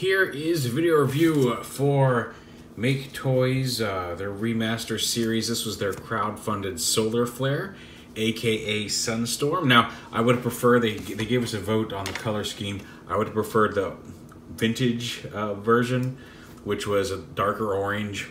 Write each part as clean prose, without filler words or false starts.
here is a video review for Maketoys, their remaster series. This was their crowdfunded SOLARFLARE, aka Sunstorm. Now, I would have preferred, they gave us a vote on the color scheme. I would have preferred the vintage version, which was a darker orange,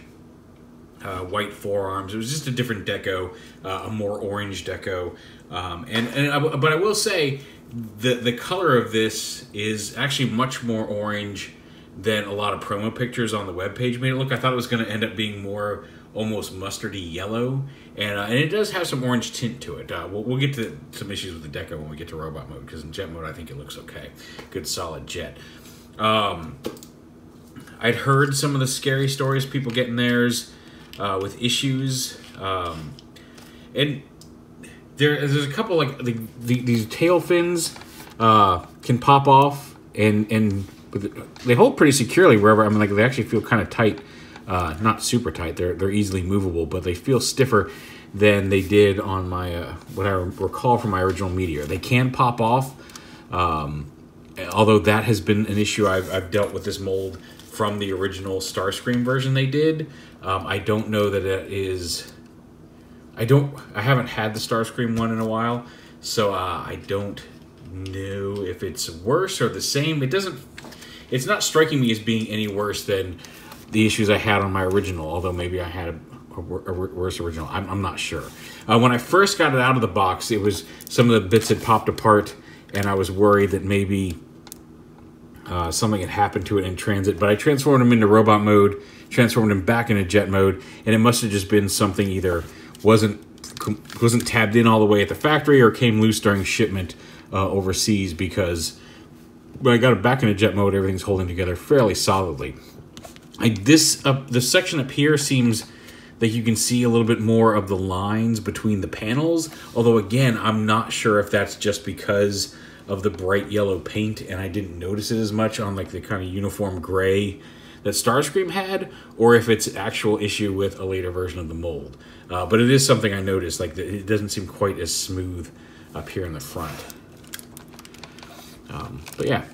white forearms. It was just a different deco, a more orange deco. But I will say, the color of this is actually much more orange than a lot of promo pictures on the webpage made it look. I thought it was going to end up being more almost mustardy yellow, and it does have some orange tint to it. We'll get to some issues with the deco when we get to robot mode, because in jet mode I think it looks okay. Good solid jet. I'd heard some of the scary stories, people getting theirs with issues, and there's a couple, like these tail fins can pop off, and they hold pretty securely wherever. I mean, like, they actually feel kind of tight, not super tight. They're easily movable, but they feel stiffer than they did on my what I recall from my original Meteor. They can pop off, although that has been an issue. I've dealt with this mold from the original Starscream version they did. I don't know that it is. I haven't had the Starscream one in a while, so I don't know if it's worse or the same. It's not striking me as being any worse than the issues I had on my original, although maybe I had a worse original. I'm not sure. When I first got it out of the box, it was some of the bits had popped apart, and I was worried that maybe something had happened to it in transit, but I transformed them into robot mode, transformed them back into jet mode, and it must have just been something either wasn't tabbed in all the way at the factory or came loose during shipment overseas, because when I got it back into jet mode, everything's holding together fairly solidly. The section up here seems like you can see a little bit more of the lines between the panels, although again, I'm not sure if that's just because of the bright yellow paint and I didn't notice it as much on like the kind of uniform gray that Starscream had, or if it's actual issue with a later version of the mold. But it is something I noticed, like it doesn't seem quite as smooth up here in the front. But yeah,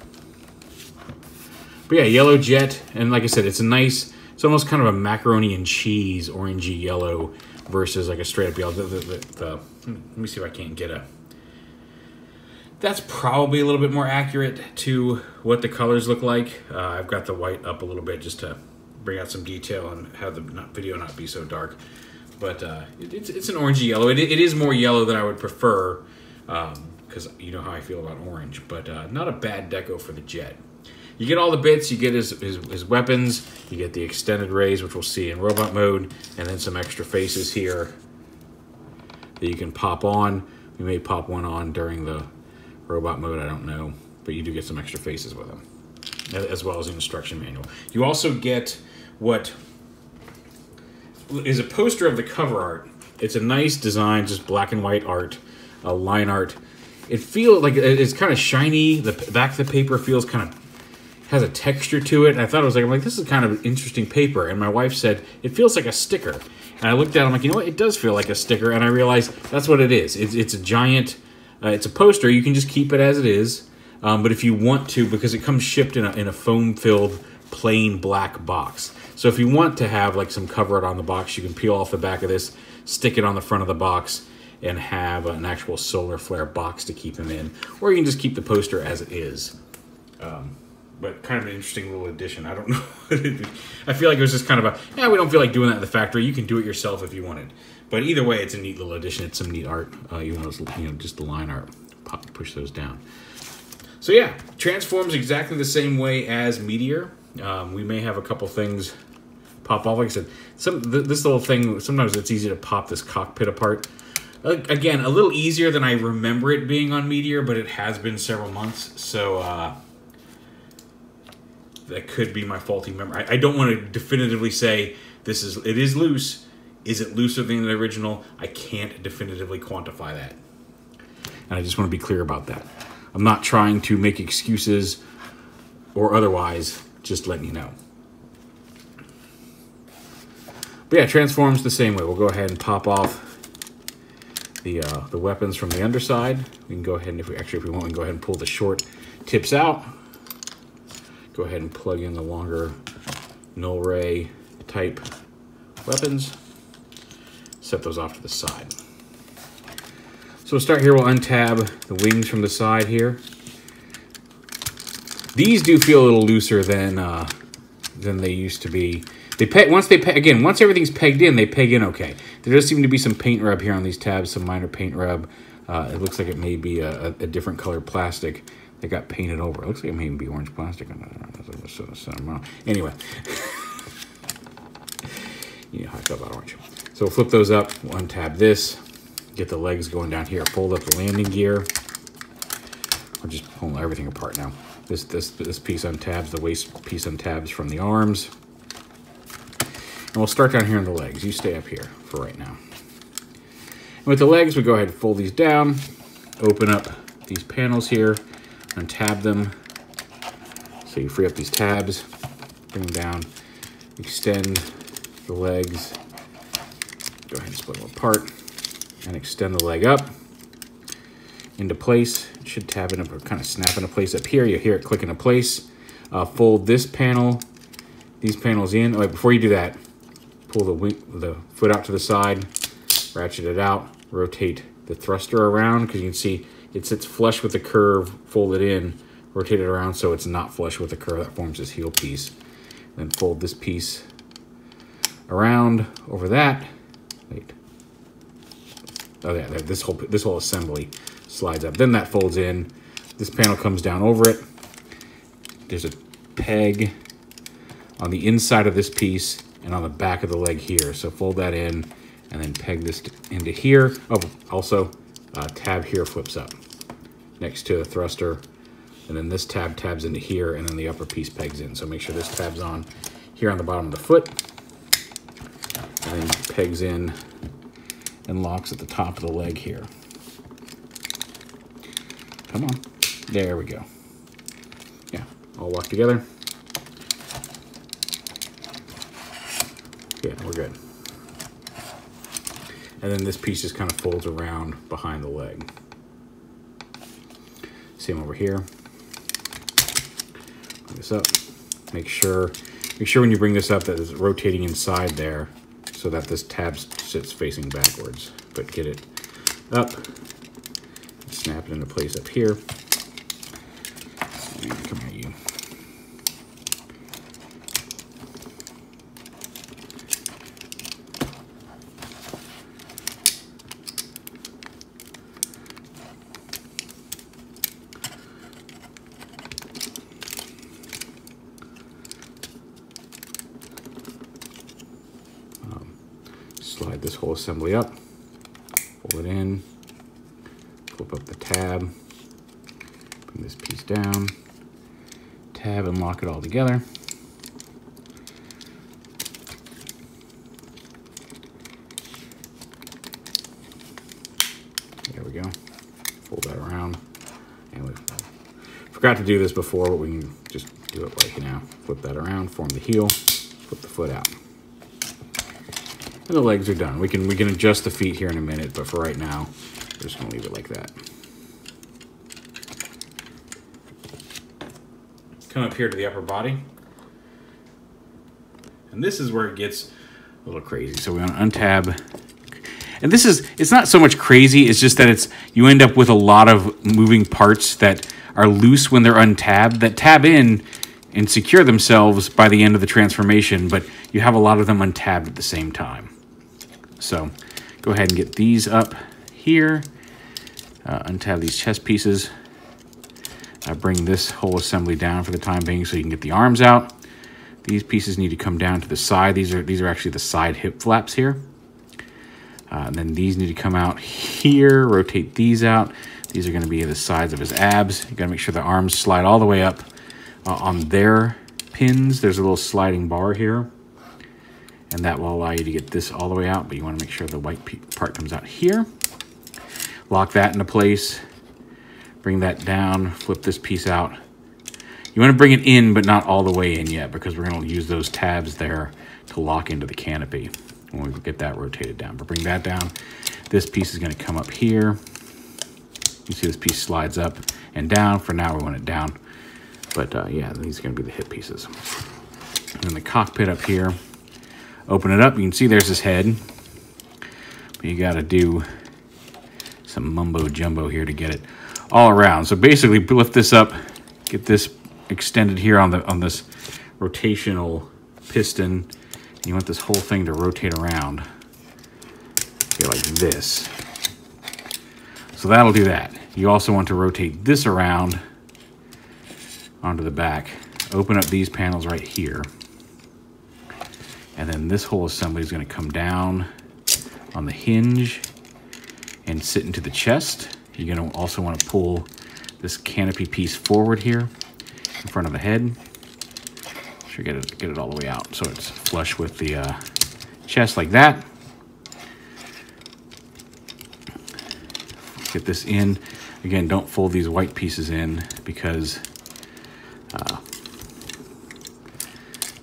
yellow jet, and like I said, it's a nice, it's almost kind of a macaroni and cheese orangey yellow versus like a straight up yellow. Let me see if I can't get a. That's probably a little bit more accurate to what the colors look like. I've got the white up a little bit just to bring out some detail and have the video not be so dark. But it's an orangey yellow. It is more yellow than I would prefer, because you know how I feel about orange. But not a bad deco for the jet. You get all the bits. You get his weapons. You get the extended rays, which we'll see in robot mode, and then some extra faces here that you can pop on. We may pop one on during the robot mode, I don't know, but you do get some extra faces with them, as well as an instruction manual. You also get what is a poster of the cover art. It's a nice design, just black and white art, line art. It feels like it's kind of shiny. The back of the paper feels kind of, has a texture to it. And I thought I'm like, this is kind of interesting paper. And my wife said, it feels like a sticker. And I looked at it, I'm like, you know what? It does feel like a sticker. And I realized that's what it is. It's a giant, it's a poster. You can just keep it as it is. But if you want to, because it comes shipped in a foam-filled, plain black box. So if you want to have like some cover art on the box, you can peel off the back of this, stick it on the front of the box, and have an actual SOLARFLARE box to keep them in. Or you can just keep the poster as it is. But kind of an interesting little addition. I don't know. I feel like it was just kind of a, yeah, we don't feel like doing that in the factory. You can do it yourself if you wanted. But either way, it's a neat little addition. It's some neat art. Even though it's, just the line art. Push those down. So yeah, transforms exactly the same way as Meteor. We may have a couple things pop off. Like I said, this little thing, sometimes it's easy to pop this cockpit apart. Again, a little easier than I remember it being on Meteor, but it has been several months, so that could be my faulty memory. I don't want to definitively say it is loose. Is it looser than the original? I can't definitively quantify that. And I just want to be clear about that. I'm not trying to make excuses or otherwise, just letting you know. But yeah, transforms the same way. We'll go ahead and pop off the weapons from the underside. We can go ahead and if we want, we can go ahead and pull the short tips out. go ahead and plug in the longer null ray type weapons. Set those off to the side. So we'll start here, we'll untab the wings from the side here. These do feel a little looser than they used to be. Once everything's pegged in, they peg in okay. There does seem to be some paint rub here on these tabs, some minor paint rub. It looks like it may be a different colored plastic that got painted over. It looks like it may be orange plastic. Anyway. You know how I feel about orange. So we'll flip those up, we'll untab this, get the legs going down here, fold up the landing gear. I'll just pull everything apart now. This piece untabs, the waist piece untabs from the arms. And we'll start down here on the legs. You stay up here for right now. And with the legs, we go ahead and fold these down, open up these panels here, untab them. So you free up these tabs, bring them down, extend the legs, go ahead and split them apart, and extend the leg up into place. It should tab in, kind of snap into place up here. You'll hear it click into place. Fold this panel, these panels in. Oh, before you do that, pull the foot out to the side, ratchet it out, rotate the thruster around, because you can see it sits flush with the curve, fold it in, rotate it around so it's not flush with the curve. That forms this heel piece. Then fold this piece around over that. Wait. Oh yeah, this whole assembly slides up. Then that folds in. This panel comes down over it. There's a peg on the inside of this piece and on the back of the leg here. So fold that in and then peg this into here. Oh, also tab here flips up next to a thruster. And then this tab tabs into here, and then the upper piece pegs in. So make sure this tabs on here on the bottom of the foot. And then pegs in and locks at the top of the leg here. Come on. There we go. Yeah, all locked together. Yeah, we're good. And then this piece just kind of folds around behind the leg. Same over here. Bring this up. Make sure when you bring this up that it's rotating inside there, so that this tab sits facing backwards. But get it up, snap it into place up here. And come here, you. Slide this whole assembly up, pull it in, flip up the tab, bring this piece down, tab and lock it all together. There we go. Fold that around. And we forgot to do this before, but we can just do it like now. Flip that around, form the heel, flip the foot out. And the legs are done. We can adjust the feet here in a minute, but for right now, we're just gonna leave it like that. Come up here to the upper body. And this is where it gets a little crazy. So we want to untab. And it's not so much crazy, it's just that you end up with a lot of moving parts that are loose when they're untabbed, that tab in and secure themselves by the end of the transformation, but you have a lot of them untabbed at the same time. So go ahead and get these up here, untab these chest pieces, bring this whole assembly down for the time being so you can get the arms out. These pieces need to come down to the side. These are actually the side hip flaps here. And then these need to come out here, rotate these out. These are going to be the sides of his abs. You got to make sure the arms slide all the way up on their pins. There's a little sliding bar here, and that will allow you to get this all the way out, but you want to make sure the white part comes out here. Lock that into place, bring that down, flip this piece out. You want to bring it in, but not all the way in yet, because we're going to use those tabs there to lock into the canopy when we get that rotated down. But bring that down. This piece is going to come up here. You see this piece slides up and down. For now, we want it down. But yeah, these are going to be the hip pieces. And then the cockpit up here. Open it up, you can see there's his head. But you got to do some mumbo jumbo here to get it all around. So basically, lift this up, get this extended here on this rotational piston. You want this whole thing to rotate around. Okay, like this. So that'll do that. You also want to rotate this around onto the back. Open up these panels right here. And then this whole assembly is going to come down on the hinge and sit into the chest. You're going to also want to pull this canopy piece forward here in front of the head. Sure, get it all the way out so it's flush with the chest like that. Get this in. Again, don't fold these white pieces in because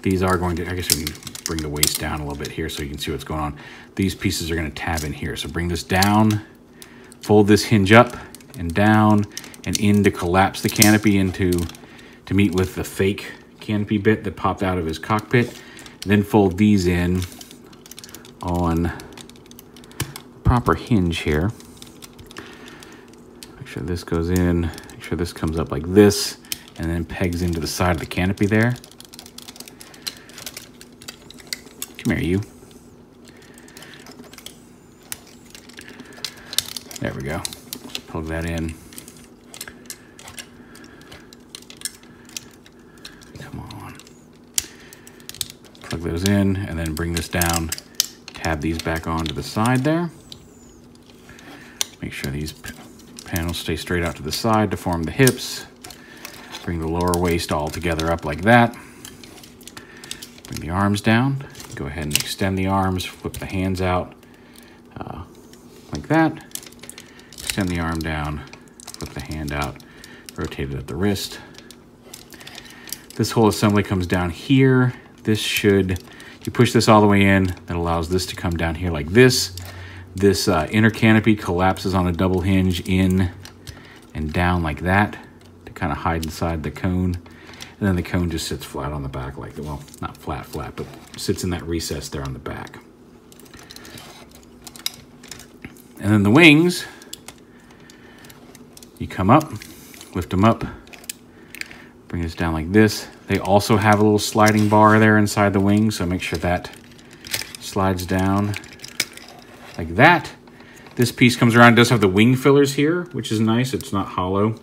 these are going to, I guess we can bring the waist down a little bit here so you can see what's going on. These pieces are going to tab in here. So bring this down, fold this hinge up and down and in to collapse the canopy to meet with the fake canopy bit that popped out of his cockpit. And then fold these in on the proper hinge here. Make sure this goes in, make sure this comes up like this, and then pegs into the side of the canopy there. Come here, you. There we go. Plug that in. Come on. Plug those in, and then bring this down. Tab these back onto the side there. Make sure these panels stay straight out to the side to form the hips. Bring the lower waist all together up like that. Bring the arms down. Go ahead and extend the arms, flip the hands out like that. Extend the arm down, flip the hand out, rotate it at the wrist. This whole assembly comes down here. This should, you push this all the way in, that allows this to come down here like this. This inner canopy collapses on a double hinge in and down like that to kind of hide inside the cone. And then the cone just sits flat on the back like, well, not flat, but sits in that recess there on the back. And then the wings, you come up, lift them up, bring this down like this. They also have a little sliding bar there inside the wing, so make sure that slides down like that. This piece comes around, it does have the wing fillers here, which is nice, it's not hollow.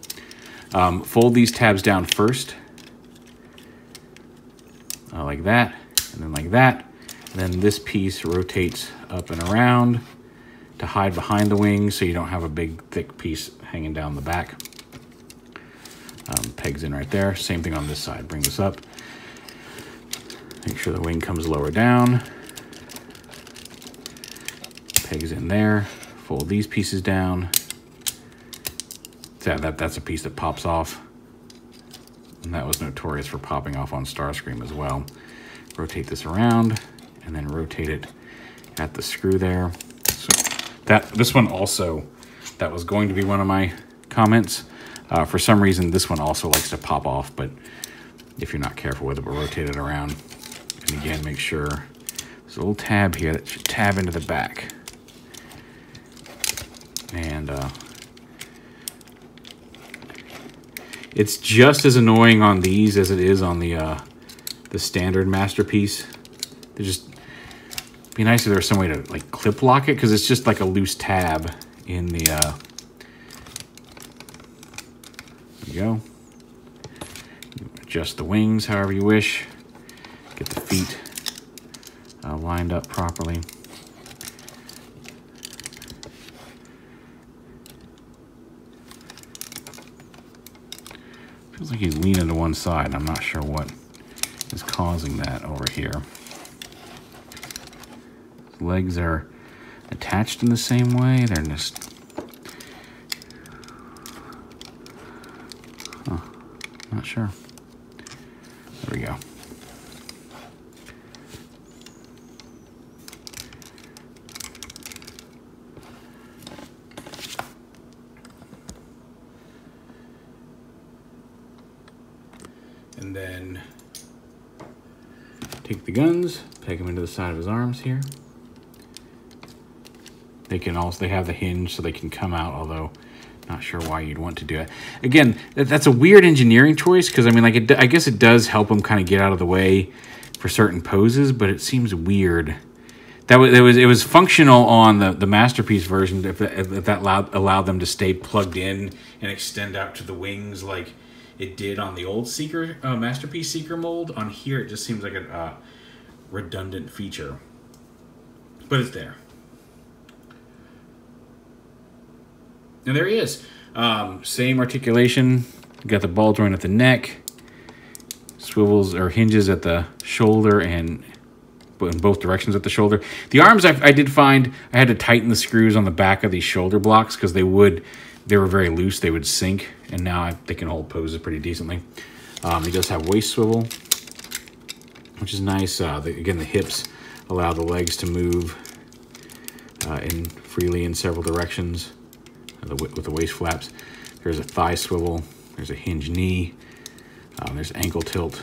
Fold these tabs down first. Like that, and then like that. And then this piece rotates up and around to hide behind the wings so you don't have a big thick piece hanging down the back. Pegs in right there. Same thing on this side. Bring this up. Make sure the wing comes lower down. Pegs in there. Fold these pieces down. That's a piece that pops off. And that was notorious for popping off on Starscream as well. Rotate this around and then rotate it at the screw there. So this one also, that was going to be one of my comments. For some reason, this one also likes to pop off, but if you're not careful with it, we'll rotate it around. And again, make sure there's a little tab here that should tab into the back. And it's just as annoying on these as it is on the standard masterpiece. They just be nice if there was some way to like clip lock it, because it's just like a loose tab in the. There you go. Adjust the wings however you wish. Get the feet lined up properly. Feels like he's leaning to one side, and I'm not sure what is causing that over here. His legs are attached in the same way. They're just... Huh. Not sure. There we go. And then take the guns, peg them into the side of his arms here. They have the hinge so they can come out, although not sure why you'd want to do it. Again, that's a weird engineering choice because I mean, like, I guess it does help him kind of get out of the way for certain poses, but it seems weird. It was functional on the Masterpiece version if that allowed them to stay plugged in and extend out to the wings like it did on the old Seeker Masterpiece Seeker mold. On here, it just seems like a redundant feature, but it's there. And there he is. Same articulation. Got the ball joint at the neck, swivels or hinges at the shoulder and in both directions at the shoulder. The arms, I did find I had to tighten the screws on the back of these shoulder blocks because they were very loose. They would sink, and now they can hold poses pretty decently. He does have waist swivel, which is nice. Again, the hips allow the legs to move freely in several directions with the waist flaps. There's a thigh swivel. There's a hinge knee. There's ankle tilt.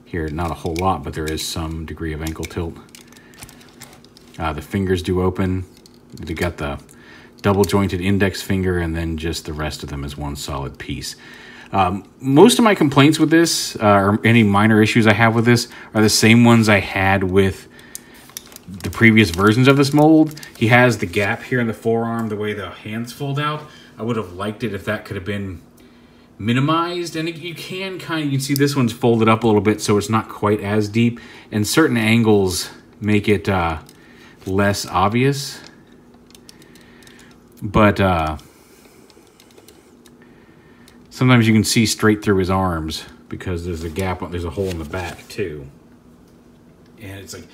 Here, not a whole lot, but there is some degree of ankle tilt. The fingers do open. You got the double jointed index finger, and then just the rest of them is one solid piece. Most of my complaints with this, or any minor issues I have with this, are the same ones I had with the previous versions of this mold. He has the gap here in the forearm, the way the hands fold out. I would have liked it if that could have been minimized, and you can see this one's folded up a little bit so it's not quite as deep, and certain angles make it less obvious. But sometimes you can see straight through his arms because there's a gap, there's a hole in the back too. And it's like,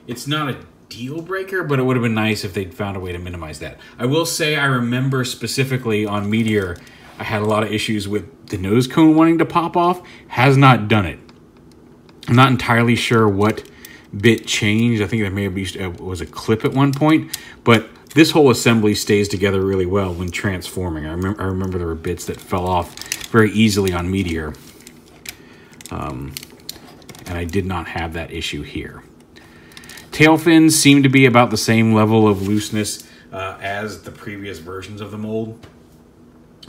it's not a deal breaker, but it would have been nice if they'd found a way to minimize that. I will say I remember specifically on Meteor, I had a lot of issues with the nose cone wanting to pop off. Has not done it. I'm not entirely sure what bit changed. I think there may have was a clip at one point, but this whole assembly stays together really well when transforming. I remember there were bits that fell off very easily on Meteor, and I did not have that issue here. Tail fins seem to be about the same level of looseness as the previous versions of the mold.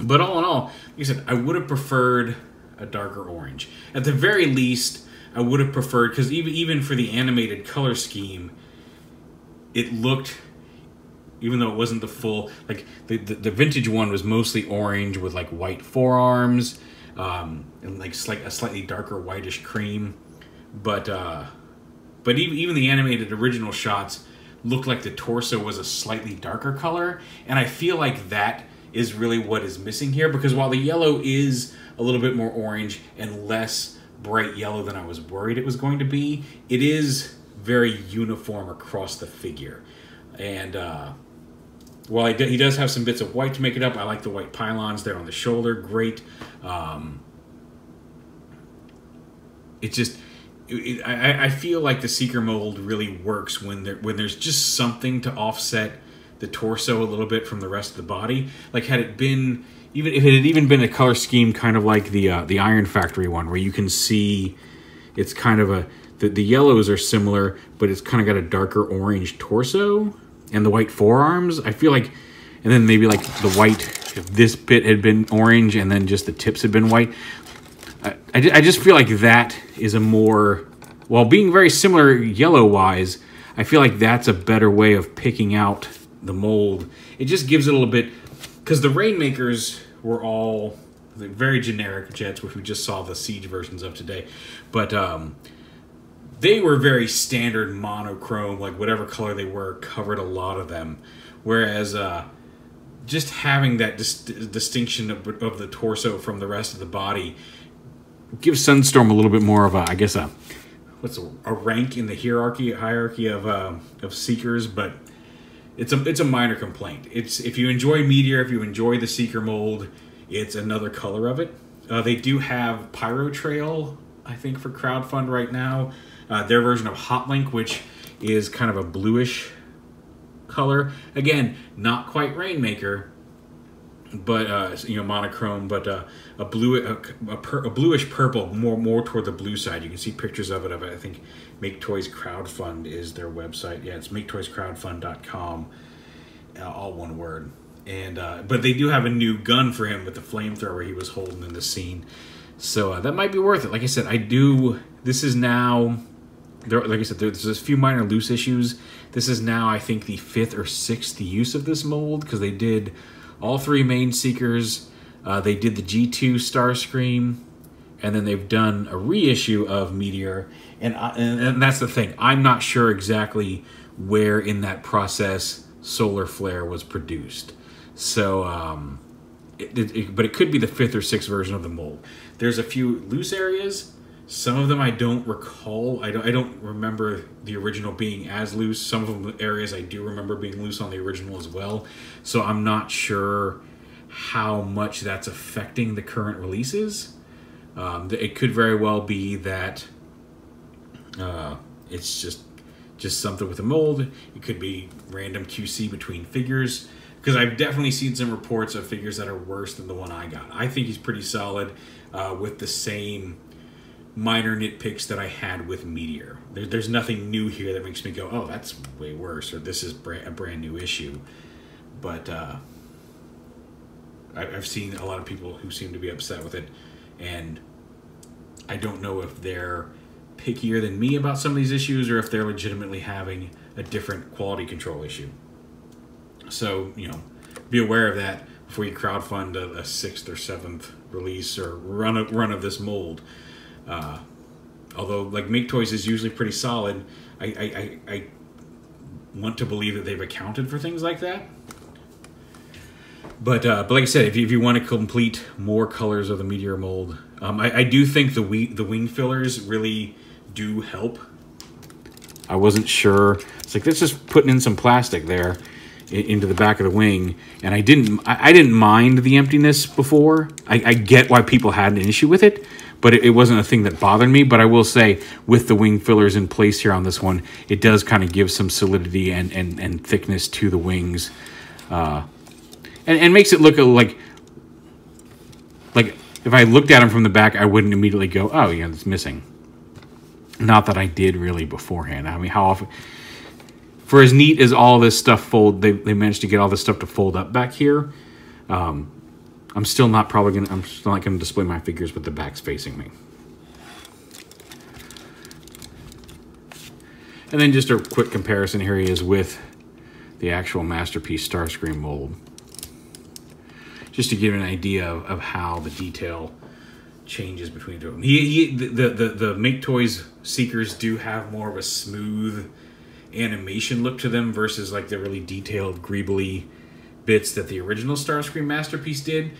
But all in all, like I said, I would have preferred a darker orange. At the very least, I would have preferred, because even for the animated color scheme, it looked, even though it wasn't the full, like the vintage one was mostly orange with like white forearms and like a slightly darker whitish cream. But even the animated original shots looked like the torso was a slightly darker color, and I feel like that is really what is missing here, because while the yellow is a little bit more orange and less bright yellow than I was worried it was going to be, it is very uniform across the figure. And while he does have some bits of white to make it up, I like the white pylons there on the shoulder, great. I feel like the Seeker mold really works when there's just something to offset the torso a little bit from the rest of the body. Like, had it been, even if it had even been a color scheme kind of like the Iron Factory one, where you can see it's kind of the yellows are similar, but it's kind of got a darker orange torso and the white forearms. I feel like, and then maybe like the white, if this bit had been orange and then just the tips had been white. I just feel like that is a more, while being very similar yellow-wise, I feel like that's a better way of picking out the mold. It just gives it a little bit, because the Rainmakers were all very generic jets, which we just saw the Siege versions of today, but they were very standard monochrome, like whatever color they were covered a lot of them, whereas just having that distinction of the torso from the rest of the body gives Sunstorm a little bit more of a, I guess, a rank in the hierarchy of Seekers, but it's a minor complaint. It's, if you enjoy Meteor, if you enjoy the Seeker mold, it's another color of it. They do have Pyro Trail, I think, for Crowdfund right now. Their version of Hotlink, which is kind of a bluish color. Again, not quite Rainmaker, but you know, monochrome, but a bluish purple, more toward the blue side. You can see pictures of it. I think Maketoys Crowdfund is their website. Yeah, it's maketoyscrowdfund.com, all one word. And but they do have a new gun for him with the flamethrower he was holding in the scene, so that might be worth it. Like I said, this is now. Like I said, there's a few minor loose issues. This is now, I think, the 5th or 6th use of this mold, because they did all 3 main Seekers. They did the G2 Starscream, and then they've done a reissue of Meteor. And that's the thing. I'm not sure exactly where in that process SOLARFLARE was produced. So, but it could be the 5th or 6th version of the mold. There's a few loose areas. Some of them I don't recall. I don't remember the original being as loose. Some of the areas I do remember being loose on the original as well. So I'm not sure how much that's affecting the current releases. It could very well be that it's just something with the mold. It could be random QC between figures, because I've definitely seen some reports of figures that are worse than the one I got. I think he's pretty solid with the same minor nitpicks that I had with Meteor. There's nothing new here that makes me go, oh, that's way worse, or this is a brand new issue. But I've seen a lot of people who seem to be upset with it, and I don't know if they're pickier than me about some of these issues, or if they're legitimately having a different quality control issue. So, you know, be aware of that before you crowdfund a 6th or 7th release or run of this mold. Although, like, Maketoys is usually pretty solid, I want to believe that they've accounted for things like that. But like I said, if you want to complete more colors of the Meteor mold, I do think the wing fillers really do help. I wasn't sure. It's like, that's just putting in some plastic there into the back of the wing, and I didn't mind the emptiness before. I get why people had an issue with it, but it wasn't a thing that bothered me. But I will say, with the wing fillers in place here on this one, it does kind of give some solidity and thickness to the wings, and makes it look like if I looked at them from the back, I wouldn't immediately go, oh yeah, it's missing. Not that I did really beforehand. I mean, how often? For as neat as all this stuff they managed to get all this stuff to fold up back here. I'm still not gonna display my figures with the backs facing me. And then just a quick comparison here he is with the actual Masterpiece Starscream mold, just to give an idea of how the detail changes between the two. The Maketoys Seekers do have more of a smooth animation look to them versus like the really detailed greebly bits that the original Starscream Masterpiece did.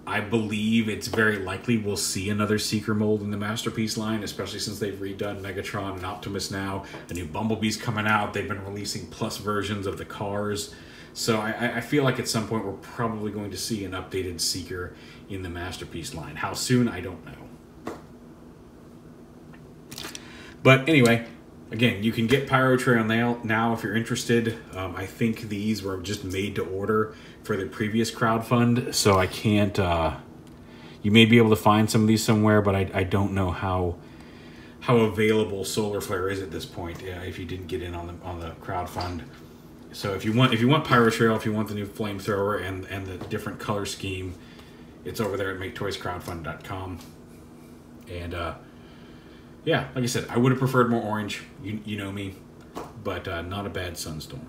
I believe it's very likely we'll see another Seeker mold in the Masterpiece line, especially since they've redone Megatron and Optimus now. A new Bumblebee's coming out. They've been releasing plus versions of the cars. So I feel like at some point we're probably going to see an updated Seeker in the Masterpiece line. How soon, I don't know. But anyway, again, you can get Pyro Trail now if you're interested. I think these were just made to order for the previous crowdfund, so I can't... you may be able to find some of these somewhere, but I don't know how available SOLARFLARE is at this point, if you didn't get in on the crowdfund. So if you want Pyro Trail, if you want the new flamethrower and the different color scheme, it's over there at maketoyscrowdfund.com. And yeah, like I said, I would have preferred more orange. You know me, but not a bad Sunstorm.